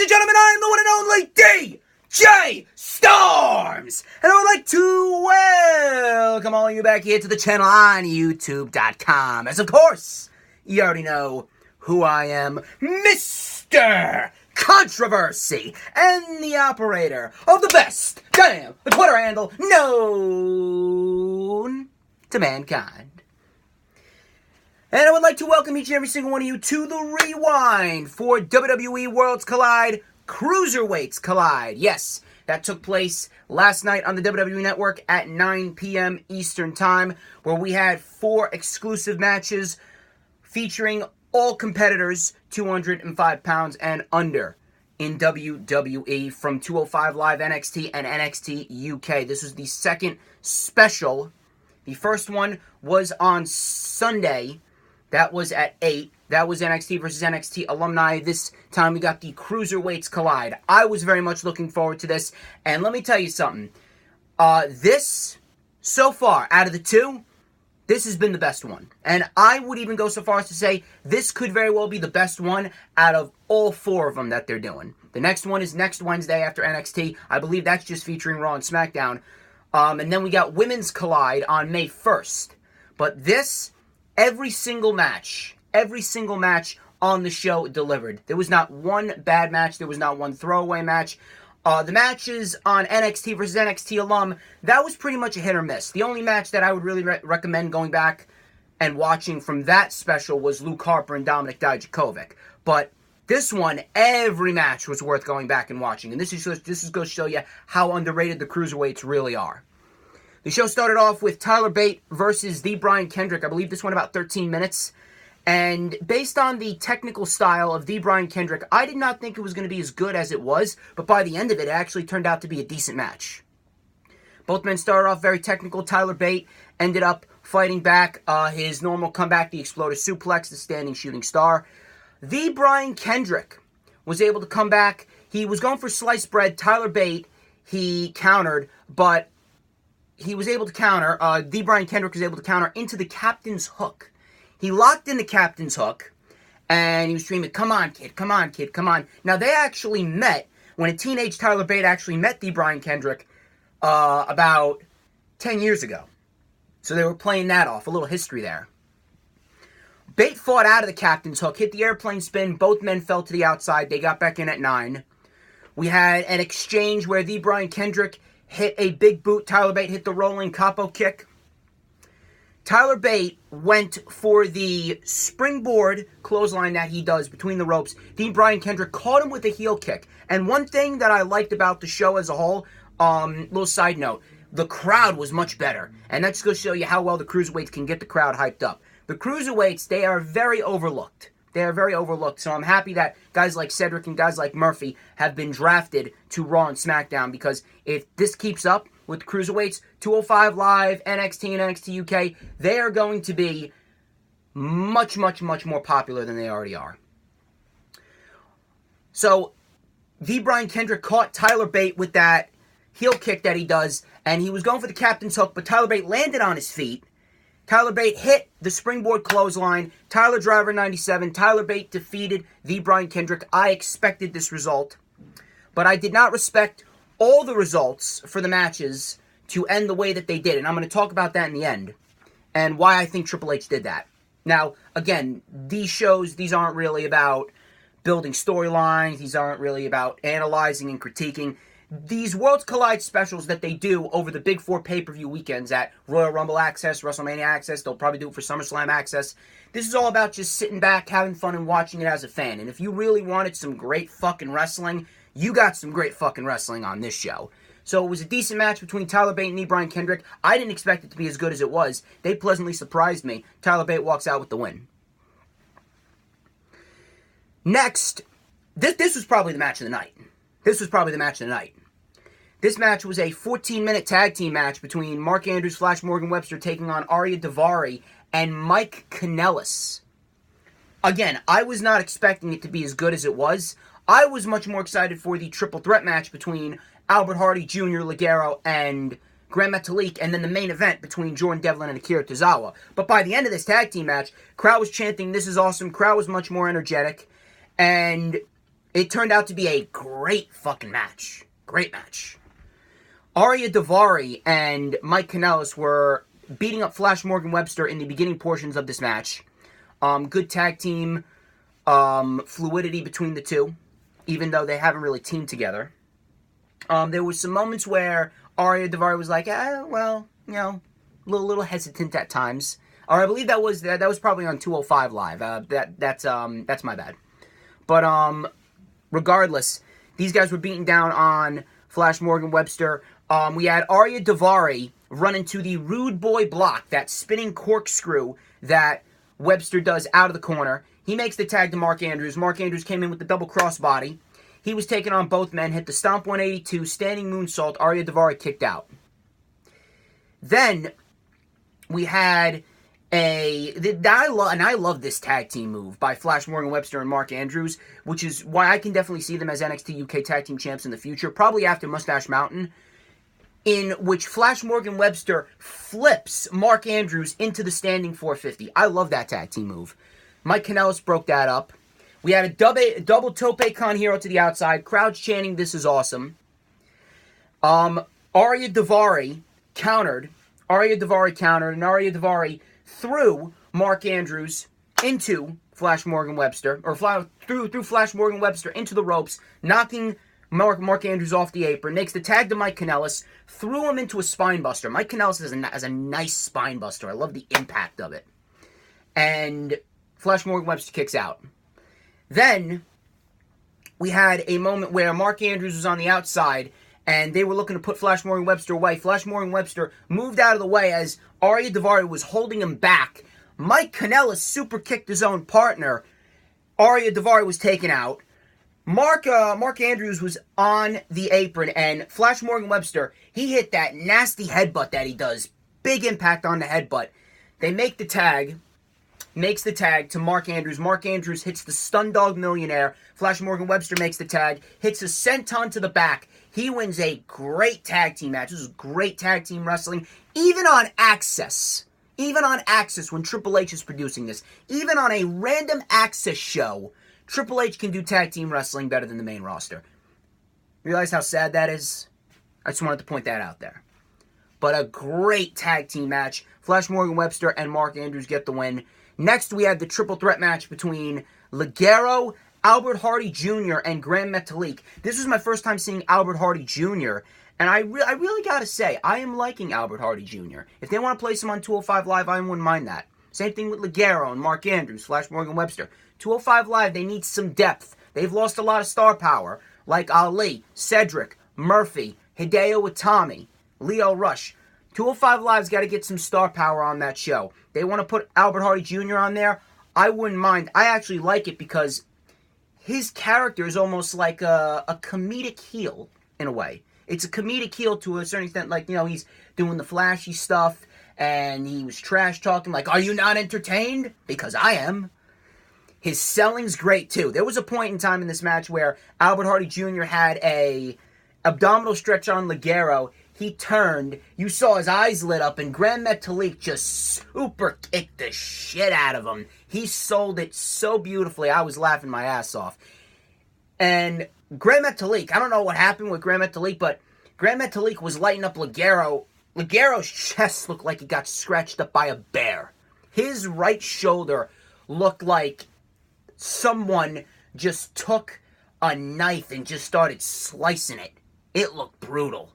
Ladies and gentlemen, I am the one and only DJ Storms, and I would like to welcome all of you back here to the channel on YouTube.com. As of course, you already know who I am, Mr. Controversy, and the operator of the best damn Twitter handle known to mankind. And I would like to welcome each and every single one of you to the rewind for WWE Worlds Collide, Cruiserweights Collide. Yes, that took place last night on the WWE Network at 9 p.m. Eastern Time, where we had 4 exclusive matches featuring all competitors 205 pounds and under in WWE from 205 Live NXT and NXT UK. This was the second special. The first one was on Sunday. That was at 8. That was NXT versus NXT Alumni. This time we got the Cruiserweights Collide. I was very much looking forward to this. And let me tell you something. This, so far, out of the 2, this has been the best one. And I would even go so far as to say this could very well be the best one out of all 4 of them that they're doing. The next one is next Wednesday after NXT. I believe that's just featuring Raw and SmackDown. And then we got Women's Collide on May 1st. But this, every single match on the show delivered. There was not one bad match. There was not one throwaway match. The matches on NXT versus NXT Alum, that was pretty much a hit or miss. The only match that I would really recommend going back and watching from that special was Luke Harper and Dominik Dijakovic. But this one, every match was worth going back and watching. And this is going to show you how underrated the Cruiserweights really are. The show started off with Tyler Bate versus the Brian Kendrick. I believe this went about 13 minutes. And based on the technical style of the Brian Kendrick, I did not think it was going to be as good as it was. But by the end of it, it actually turned out to be a decent match. Both men started off very technical. Tyler Bate ended up fighting back his normal comeback, the Exploder Suplex, the Standing Shooting Star. The Brian Kendrick was able to come back. He was going for sliced bread. Tyler Bate, he countered, but he was able to counter. The Brian Kendrick was able to counter into the Captain's Hook. He locked in the Captain's Hook, and he was screaming, "Come on, kid, come on, kid, come on." Now, they actually met, when a teenage Tyler Bate actually met the Brian Kendrick about 10 years ago. So they were playing that off, a little history there. Bate fought out of the Captain's Hook, hit the airplane spin. Both men fell to the outside. They got back in at 9. We had an exchange where the Brian Kendrick hit a big boot. Tyler Bate hit the rolling capo kick. Tyler Bate went for the springboard clothesline that he does between the ropes. Dean Brian Kendrick caught him with a heel kick. And one thing that I liked about the show as a whole, little side note, the crowd was much better. And that's going to show you how well the Cruiserweights can get the crowd hyped up. The Cruiserweights, they are very overlooked. They are very overlooked, so I'm happy that guys like Cedric and guys like Murphy have been drafted to Raw and SmackDown, because if this keeps up with Cruiserweights, 205 Live, NXT and NXT UK, they are going to be much, much, much more popular than they already are. So, the Brian Kendrick caught Tyler Bate with that heel kick that he does, and he was going for the Captain's Hook, but Tyler Bate landed on his feet. Tyler Bate hit the springboard clothesline. Tyler Driver 97. Tyler Bate defeated the Brian Kendrick. I expected this result, but I did not respect all the results for the matches to end the way that they did. And I'm going to talk about that in the end and why I think Triple H did that. Now, again, these shows, these aren't really about building storylines. These aren't really about analyzing and critiquing. These Worlds Collide specials that they do over the Big 4 pay-per-view weekends at Royal Rumble Access, WrestleMania Access, they'll probably do it for SummerSlam Access. This is all about just sitting back, having fun, and watching it as a fan. And if you really wanted some great fucking wrestling, you got some great fucking wrestling on this show. So it was a decent match between Tyler Bate and the Brian Kendrick. I didn't expect it to be as good as it was. They pleasantly surprised me. Tyler Bate walks out with the win. Next, this was probably the match of the night. This match was a 14-minute tag team match between Mark Andrews, Flash Morgan Webster taking on Ariya Daivari and Mike Kanellis. Again, I was not expecting it to be as good as it was. I was much more excited for the triple threat match between Albert Harde Jr., Ligero, and Gran Metalik, and then the main event between Jordan Devlin and Akira Tozawa. But by the end of this tag team match, crowd was chanting, "This is awesome." Crowd was much more energetic. And It turned out to be a great fucking match. Great match. Ariya Daivari and Mike Kanellis were beating up Flash Morgan Webster in the beginning portions of this match. Good tag team fluidity between the two, even though they haven't really teamed together. There was some moments where Ariya Daivari was like, well, you know, a little hesitant at times. Or I believe that was probably on 205 Live. That's my bad. But regardless, these guys were beating down on Flash Morgan Webster. We had Ariya Daivari run into the Rude Boy block, that spinning corkscrew that Webster does out of the corner. He makes the tag to Mark Andrews. Mark Andrews came in with the double crossbody. He was taking on both men, hit the Stomp 182, standing moonsault. Ariya Daivari kicked out. Then we had I love this tag team move by Flash Morgan Webster and Mark Andrews, which is why I can definitely see them as NXT UK tag team champs in the future, probably after Mustache Mountain, in which Flash Morgan Webster flips Mark Andrews into the standing 450. I love that tag team move. Mike Kanellis broke that up. We had a double tope con hero to the outside. Crowds chanting, "This is awesome." Ariya Daivari countered, and Ariya Daivari threw Mark Andrews into Flash Morgan Webster, or threw Flash Morgan Webster into the ropes, knocking Mark Andrews off the apron, makes the tag to Mike Kanellis, threw him into a spine buster. Mike Kanellis has a nice spine buster. I love the impact of it. And Flash Morgan Webster kicks out. Then we had a moment where Mark Andrews was on the outside, and they were looking to put Flash Morgan Webster away. Flash Morgan Webster moved out of the way as Ariya Daivari was holding him back. Mike Kanellis super kicked his own partner. Ariya Daivari was taken out. Mark Andrews was on the apron, and Flash Morgan Webster, he hit that nasty headbutt that he does. Big impact on the headbutt. They make the tag. Makes the tag to Mark Andrews. Mark Andrews hits the Stun Dog Millionaire. Flash Morgan Webster makes the tag. Hits a senton to the back. He wins a great tag team match. This is great tag team wrestling. Even on Access. Even on Access when Triple H is producing this. Even on a random Access show, Triple H can do tag team wrestling better than the main roster. Realize how sad that is? I just wanted to point that out there. But a great tag team match. Flash Morgan Webster and Mark Andrews get the win. Next, we had the triple threat match between Ligero, Albert Harde Jr., and Gran Metalik. This was my first time seeing Albert Harde Jr., and I really gotta say, I am liking Albert Harde Jr. If they want to place him on 205 Live, I wouldn't mind that. Same thing with Ligero and Mark Andrews, Flash Morgan Webster. 205 Live, they need some depth. They've lost a lot of star power, like Ali, Cedric, Murphy, Hideo Itami, Leo Rush. 205 Live's got to get some star power on that show. They want to put Albert Harde Jr. on there. I wouldn't mind. I actually like it because his character is almost like a comedic heel in a way. It's a comedic heel to a certain extent. Like, you know, he's doing the flashy stuff and he was trash talking like, "Are you not entertained? Because I am." His selling's great too. There was a point in time in this match where Albert Harde Jr. had a abdominal stretch on Ligero. He turned, you saw his eyes lit up, and Gran Metalik just super kicked the shit out of him. He sold it so beautifully, I was laughing my ass off. And Gran Metalik, I don't know what happened with Gran Metalik, but Gran Metalik was lighting up Ligero. Ligero's chest looked like it got scratched up by a bear. His right shoulder looked like someone just took a knife and just started slicing it. It looked brutal.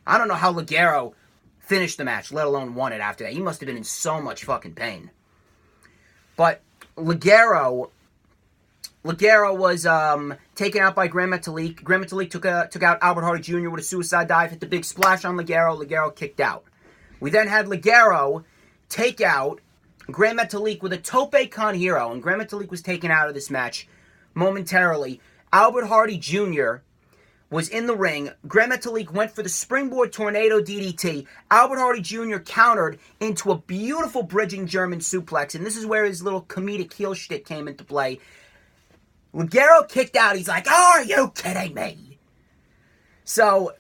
I don't know how Ligero finished the match, let alone won it after that. He must have been in so much fucking pain. But Ligero was taken out by Gran Metalik. Gran Metalik took out Albert Harde Jr. with a suicide dive, hit the big splash on Ligero. Ligero kicked out. We then had Ligero take out Gran Metalik with a tope con hero, and Gran Metalik was taken out of this match momentarily. Albert Harde Jr. was in the ring. Gran Metalik went for the springboard tornado DDT. Albert Harde Jr. countered into a beautiful bridging German suplex, and this is where his little comedic heel shtick came into play. Ligero kicked out. He's like, "Are you kidding me?" So,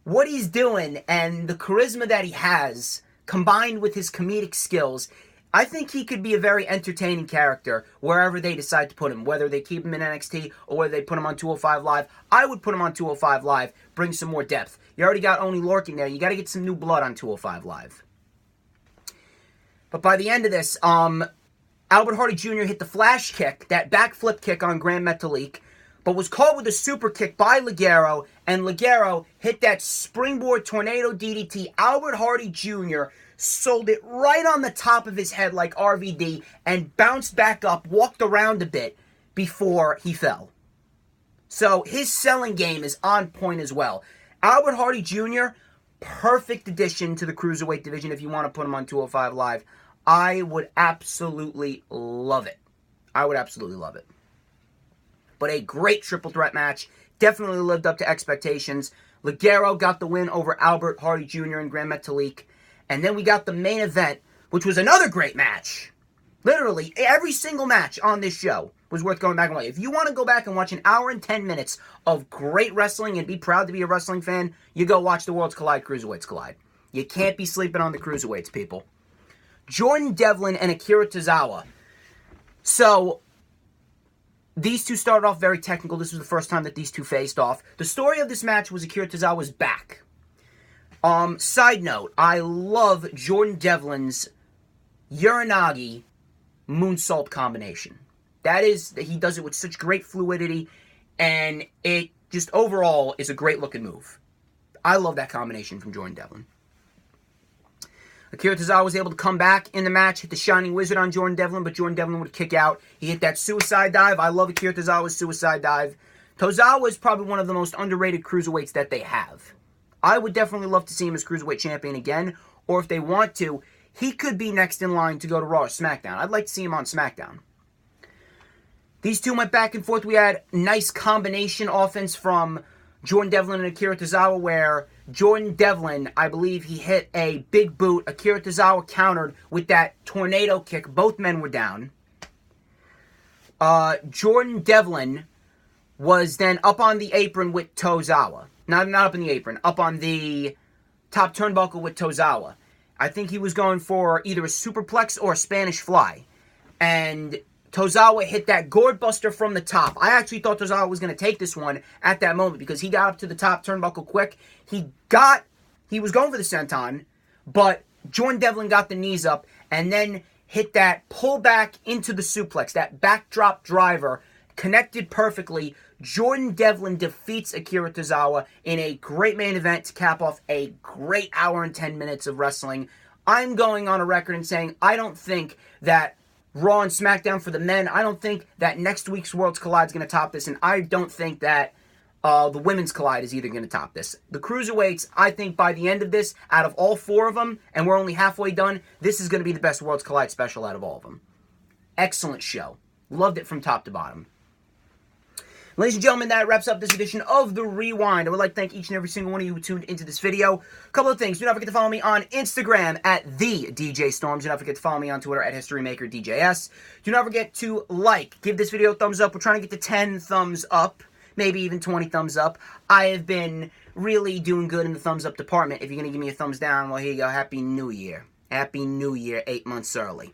what he's doing and the charisma that he has, combined with his comedic skills, I think he could be a very entertaining character wherever they decide to put him, whether they keep him in NXT or whether they put him on 205 Live. I would put him on 205 Live, bring some more depth. You already got Oney Lorcan there. You got to get some new blood on 205 Live. But by the end of this, Albert Harde Jr. hit the flash kick, that backflip kick on Gran Metalik, but was caught with a super kick by Ligero, and Ligero hit that springboard tornado DDT. Albert Harde Jr. sold it right on the top of his head like RVD and bounced back up, walked around a bit before he fell. So his selling game is on point as well. Albert Harde Jr., perfect addition to the Cruiserweight division if you want to put him on 205 Live. I would absolutely love it. I would absolutely love it. But a great triple threat match. Definitely lived up to expectations. Ligero got the win over Albert Harde Jr. and Gran Metalik. And then we got the main event, which was another great match. Literally, every single match on this show was worth going back and watching. If you want to go back and watch an hour and 10 minutes of great wrestling and be proud to be a wrestling fan, you go watch the Worlds Collide, Cruiserweights Collide. You can't be sleeping on the Cruiserweights, people. Jordan Devlin and Akira Tozawa. So, these two started off very technical. This was the first time that these two faced off. The story of this match was Akira Tozawa's back. Side note, I love Jordan Devlin's Uranagi moonsault combination. He does it with such great fluidity, and it just overall is a great looking move. I love that combination from Jordan Devlin. Akira Tozawa was able to come back in the match, hit the Shining Wizard on Jordan Devlin, but Jordan Devlin would kick out. He hit that suicide dive. I love Akira Tozawa's suicide dive. Tozawa is probably one of the most underrated cruiserweights that they have. I would definitely love to see him as Cruiserweight Champion again, or if they want to, he could be next in line to go to Raw or SmackDown. I'd like to see him on SmackDown. These two went back and forth. We had nice combination offense from Jordan Devlin and Akira Tozawa, where Jordan Devlin, I believe he hit a big boot. Akira Tozawa countered with that tornado kick. Both men were down. Jordan Devlin was then up on the apron with Tozawa. Not up in the apron, up on the top turnbuckle with Tozawa. I think he was going for either a superplex or a Spanish fly. And Tozawa hit that gourd buster from the top. I actually thought Tozawa was going to take this one at that moment because he got up to the top turnbuckle quick. He was going for the senton, but Jordan Devlin got the knees up and then hit that pull back into the suplex, that backdrop driver, connected perfectly. Jordan Devlin defeats Akira Tozawa in a great main event to cap off a great hour and 10 minutes of wrestling. I'm going on a record and saying I don't think that Raw and SmackDown for the men, I don't think that next week's Worlds Collide is going to top this, and I don't think that the Women's Collide is either going to top this. The Cruiserweights, I think by the end of this, out of all four of them, and we're only halfway done, this is going to be the best Worlds Collide special out of all of them. Excellent show. Loved it from top to bottom. Ladies and gentlemen, that wraps up this edition of The Rewind. I would like to thank each and every single one of you who tuned into this video. A couple of things. Do not forget to follow me on Instagram at the DJ Storms. Do not forget to follow me on Twitter at HistoryMakerDJS. Do not forget to give this video a thumbs up. We're trying to get to 10 thumbs up, maybe even 20 thumbs up. I have been really doing good in the thumbs up department. If you're going to give me a thumbs down, well, here you go. Happy New Year. Happy New Year 8 months early.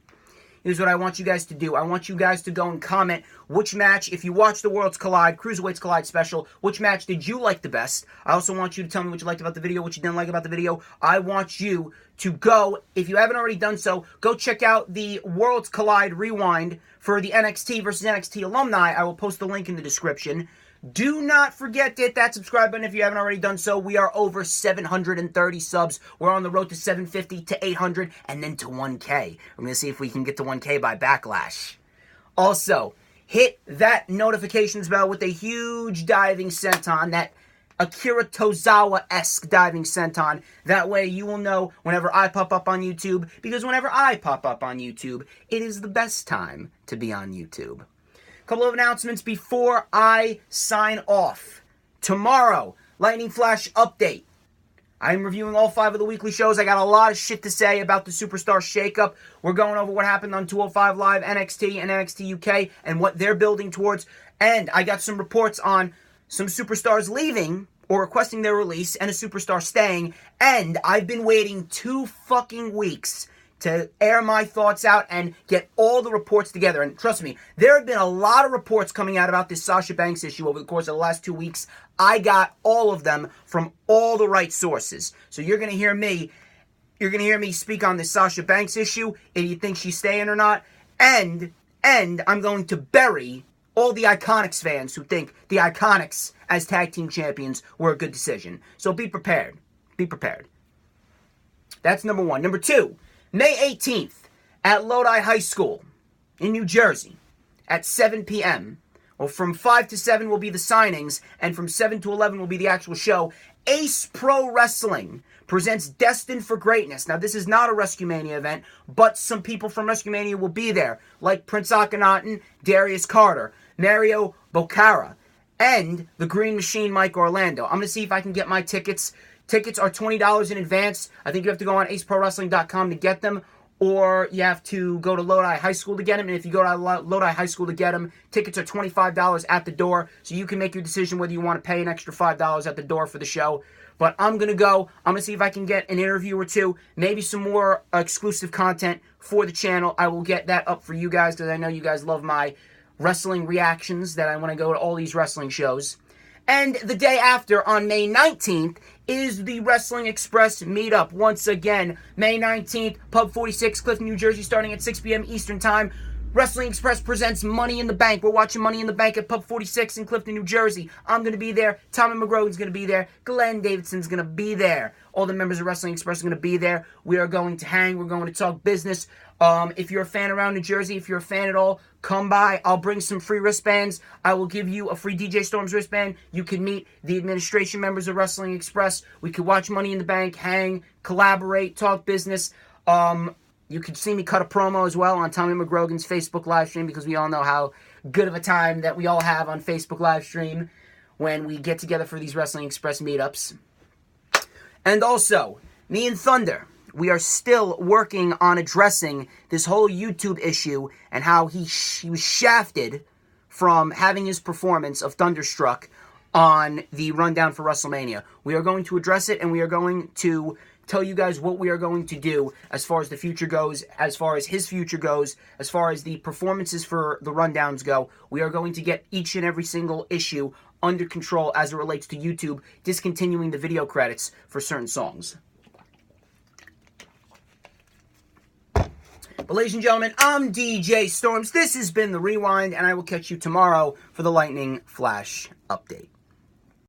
Here's what I want you guys to do. I want you guys to go and comment which match, if you watch the Worlds Collide, Cruiserweights Collide special, which match did you like the best? I also want you to tell me what you liked about the video, what you didn't like about the video. I want you to go, if you haven't already done so, go check out the Worlds Collide Rewind for the NXT versus NXT Alumni. I will post the link in the description. Do not forget to hit that subscribe button if you haven't already done so. We are over 730 subs. We're on the road to 750 to 800 and then to 1K. We're going to see if we can get to 1K by Backlash. Also, hit that notifications bell with a huge diving senton, that Akira Tozawa-esque diving senton. That way you will know whenever I pop up on YouTube, because whenever I pop up on YouTube, it is the best time to be on YouTube. Couple of announcements before I sign off. Tomorrow, Lightning Flash update. I'm reviewing all 5 of the weekly shows. I got a lot of shit to say about the Superstar shakeup. We're going over what happened on 205 Live, NXT, and NXT UK, and what they're building towards. And I got some reports on some superstars leaving or requesting their release, and a superstar staying. And I've been waiting 2 fucking weeks to air my thoughts out and get all the reports together. And trust me, there have been a lot of reports coming out about this Sasha Banks issue over the course of the last 2 weeks. I got all of them from all the right sources. So you're going to hear me speak on this Sasha Banks issue, if you think she's staying or not. And I'm going to bury all the Iconics fans who think the Iconics as tag team champions were a good decision. So be prepared. Be prepared. That's number one. Number two, May 18th at Lodi High School in New Jersey at 7 p.m. Well, from 5 to 7 will be the signings, and from 7 to 11 will be the actual show. Ace Pro Wrestling presents Destined for Greatness. Now, this is not a WrestleMania event, but some people from WrestleMania will be there, like Prince Akhenaten, Darius Carter, Mario Boccara, and the Green Machine Mike Orlando. I'm going to see if I can get my tickets. Tickets are $20 in advance. I think you have to go on aceprowrestling.com to get them, or you have to go to Lodi High School to get them. And if you go to Lodi High School to get them, tickets are $25 at the door, so you can make your decision whether you want to pay an extra $5 at the door for the show. But I'm going to go. I'm going to see if I can get an interview or two, maybe some more exclusive content for the channel. I will get that up for you guys because I know you guys love my wrestling reactions that I want to go to all these wrestling shows. And the day after, on May 19th, is the Wrestling Express meetup. Once again, May 19th, Pub 46, Clifton, New Jersey, starting at 6 p.m. Eastern Time. Wrestling Express presents Money in the Bank. We're watching Money in the Bank at Pub 46 in Clifton, New Jersey. I'm going to be there. Tommy McGrogan's going to be there. Glenn Davidson's going to be there. All the members of Wrestling Express are going to be there. We are going to hang. We're going to talk business. If you're a fan around New Jersey, if you're a fan at all, come by. I'll bring some free wristbands. I will give you a free DJ Storms wristband. You can meet the administration members of Wrestling Express. We could watch Money in the Bank, hang, collaborate, talk business. You could see me cut a promo as well on Tommy McGrogan's Facebook live stream, because we all know how good of a time that we all have on Facebook live stream when we get together for these Wrestling Express meetups. And also, me and Thunder, we are still working on addressing this whole YouTube issue and how he was shafted from having his performance of Thunderstruck on the rundown for WrestleMania. We are going to address it, and we are going to tell you guys what we are going to do as far as the future goes, as far as his future goes, as far as the performances for the rundowns go. We are going to get each and every single issue under control as it relates to YouTube discontinuing the video credits for certain songs. But ladies and gentlemen, I'm DJ Storms. This has been The Rewind, and I will catch you tomorrow for the Lightning Flash update.